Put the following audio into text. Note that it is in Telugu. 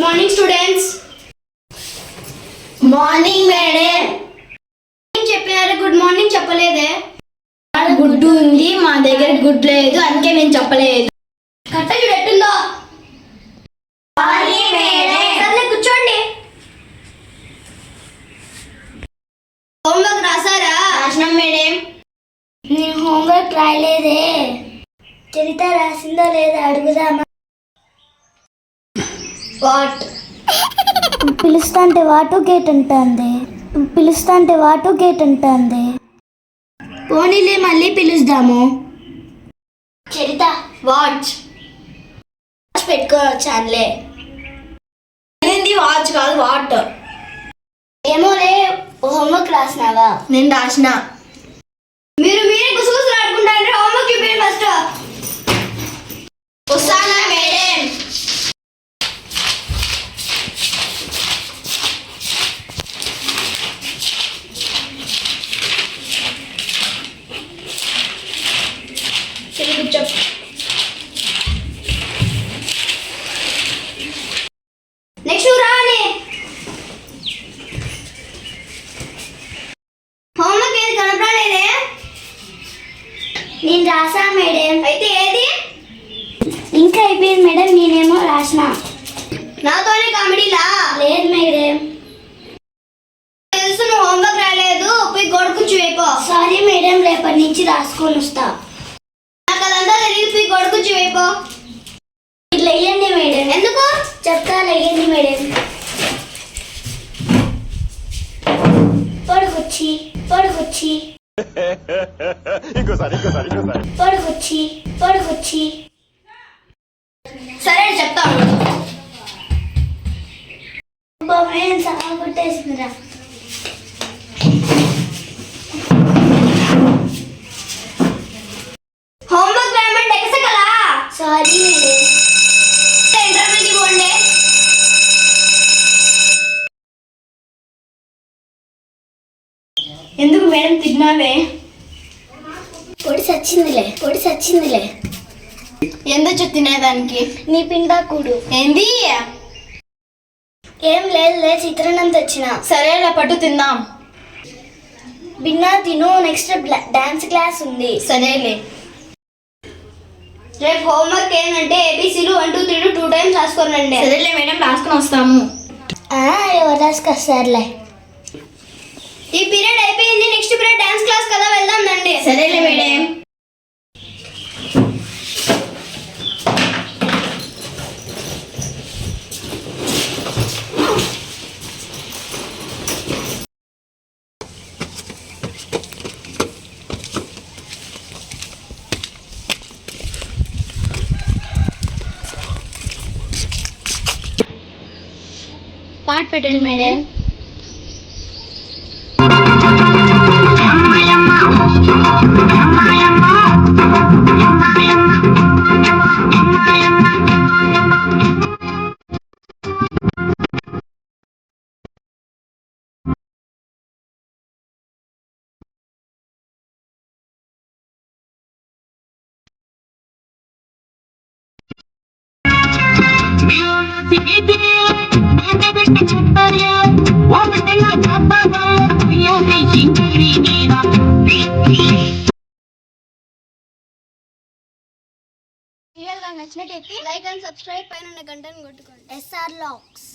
Morning students. Morning madam. చెప్పారు, గుడ్ మార్నింగ్ చెప్పలేదే. గుడ్డు ఉంది, మా దగ్గర గుడ్డు లేదు, అందుకే నేను చెప్పలేదు. కట్ట చూడెట్టుందో. సర్లే కూర్చోండి. హోంవర్క్ రాసారా? రాసినాం మేడం. నేను హోంవర్క్ రాయలేదే. చరిత రాసిందో లేదా అడుగుదామా? వాట్? పిలుస్తాంటే వాటు గేట్ అంటుంది. పోనీలే, మళ్ళీ పిలుస్తాము. చరిత వాచ్ పెట్టుకొని వచ్చానులే. వాచ్ కాదు, వాట్. ఏమోలే, హోంవర్క్ రాసినావా? నేను రాసిన. మీరే గుసగుసలు ఆడుకుంటారంటే హోంవర్క్ చూపించండి ఫస్ట్. వస్తానా మేడం? కూర్చో. నెక్స్ట్ రాని. హోంవర్క్ ఏది కనపడలేదే. నేను రాసా మేడం. అయితే ఏది? ఇంకా అయిపోయింది మేడం, నేనేమో రాసిన. నాతోనే కామెడీలా? లేదు మేడం. తెలుసు నువ్వు హోంవర్క్ రాలేదు, పోయి గోడ కూర్చో అయిపో. సారీ మేడం, రేపటి నుంచి రాసుకొని వస్తా. నాకు అదంతా తెలియదు, పోయి గోడ కూర్చో అయిపో. ఇట్లా వేయండి మేడం. ఎందుకు? చెప్తా, వేయండి మేడం. పొడుగుచ్చి సరే చెప్తాను. మేడం సగా కొట్టేసిందిరా. హోంవర్క్ రాయమంటే ఎగసగలా? Sorry madam. ఇంటర్వ్యూకి పోండి. ఎందుకు మేడం తిన్నావే? పొడి సచ్చిందిలే. ఎందుకు తినేదానికి? నీ పిండాకుడు. ఏంది? ఏం లేదులే, చిత్రాన్నం తెచ్చిన. సరేలే, పట్టు తిందాం. బిన్నా తిను, నెక్స్ట్ డాన్స్ క్లాస్ ఉంది. సరేలే. రేపు హోంవర్క్ ఏంటంటే ఏబీసీలు 1 2 3 2 టైమ్స్ రాసుకోనండి. సరేలే మేడం, రాసుకొని వస్తాము. ఎవరు రాసుకొస్తారులే. ఈ పీరియడ్ అయిపోయింది, నెక్స్ట్ పీరియడ్ డాన్స్ క్లాస్ కదా, వెళ్దాం రండి. సరేలే మేడం. పాట పెట్టండి మేడం. నచ్చినట్టయితే లైక్ అండ్ సబ్స్క్రైబ్, పైన గంటను కొట్టుకోండి. SR Locks.